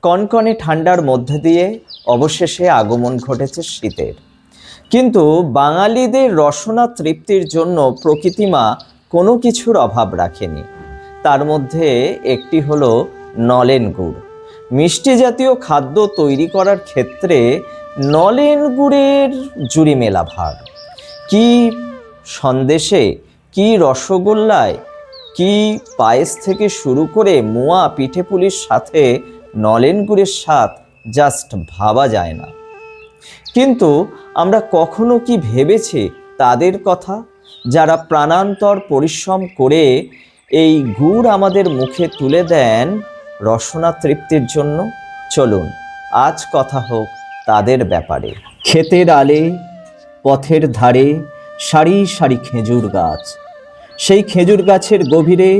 কনকনে ঠান্ডার মধ্যে দিয়ে অবশেষে আগমন ঘটেছে শীতের। কিন্তু বাঙালিদের রসনা তৃপ্তির জন্য প্রকৃতিমা কোনো কিছুর অভাব রাখেনি। তার মধ্যে একটি হলো নলেন গুড়। মিষ্টি জাতীয় খাদ্য তৈরি করার ক্ষেত্রে নলেন গুড়ের জুড়ি মেলা ভার। কি সন্দেশে, কি রসগোল্লায়, কি পায়েস থেকে শুরু করে মোয়া পিঠেপুলির সাথে নলেন গুড়ের স্বাদ জাস্ট ভাবা যায় না। কিন্তু আমরা কখনো কি ভেবেছি তাদের কথা, যারা প্রাণান্তর পরিশ্রম করে এই গুড় আমাদের মুখে তুলে দেন রসনা তৃপ্তির জন্য? চলুন আজ কথা হোক তাদের ব্যাপারে। ক্ষেতের আলে, পথের ধারে সারি সারি খেজুর গাছ। সেই খেজুর গাছের গভীরে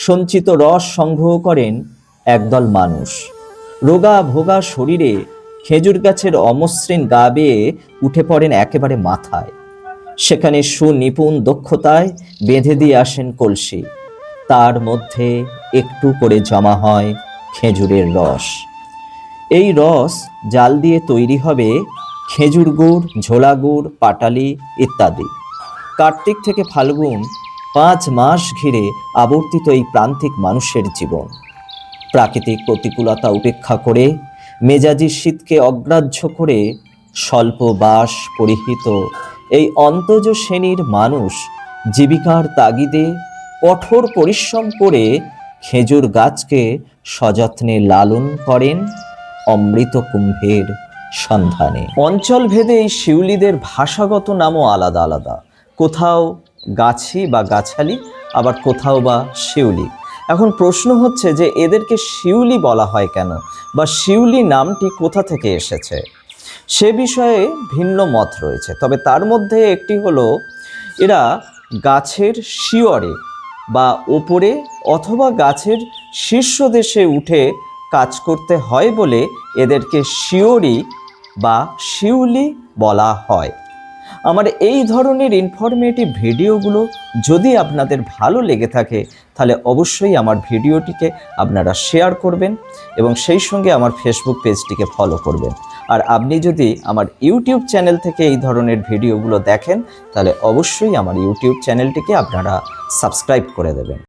সঞ্চিত রস সংগ্রহ করেন একদল মানুষ। রোগা ভোগা শরীরে খেজুর গাছের অমসৃণ গা বেয়ে উঠে পড়েন একেবারে মাথায়। সেখানে সুনিপুণ দক্ষতায় বেঁধে দিয়ে আসেন কলসি। তার মধ্যে একটু করে জমা হয় খেজুরের রস। এই রস জাল দিয়ে তৈরি হবে খেজুর গুড়, ঝোলা গুড়, পাটালি ইত্যাদি। কার্তিক থেকে ফাল্গুন 5 মাস ঘিরে আবর্তিত এই প্রান্তিক মানুষের জীবন। প্রাকৃতিক প্রতিকূলতা উপেক্ষা করে, মেজাজি শীতকে অগ্রাহ্য করে স্বল্প বাস পরিহিত এই অন্তজ শ্রেণীর মানুষ জীবিকার তাগিদে কঠোর পরিশ্রম করে খেজুর গাছকে সযত্নে লালন করেন অমৃত কুম্ভের সন্ধানে। অঞ্চল ভেদে এই শিউলিদের ভাষাগত নামও আলাদা আলাদা। কোথাও গাছি বা গাছালি, আবার কোথাও বা শিউলি। এখন প্রশ্ন হচ্ছে যে এদেরকে শিউলি বলা হয় কেন, বা শিউলি নামটি কোথা থেকে এসেছে? সে বিষয়ে ভিন্ন মত রয়েছে। তবে তার মধ্যে একটি হলো, এরা গাছের শিয়রে বা ওপরে অথবা গাছের শীর্ষদেশে উঠে কাজ করতে হয় বলে এদেরকে শিয়রি বা শিউলি বলা হয়। আমার এই ধরনের ইনফরমেটিভ ভিডিওগুলো যদি আপনাদের ভালো লেগে থাকে তাহলে অবশ্যই আমার ভিডিওটিকে আপনারা শেয়ার করবেন এবং সেই সঙ্গে আমার ফেসবুক পেজটিকে ফলো করবেন। আর আপনি যদি আমার ইউটিউব চ্যানেল থেকে এই ধরনের ভিডিওগুলো দেখেন তাহলে অবশ্যই আমার ইউটিউব চ্যানেলটিকে আপনারা সাবস্ক্রাইব করে দেবেন।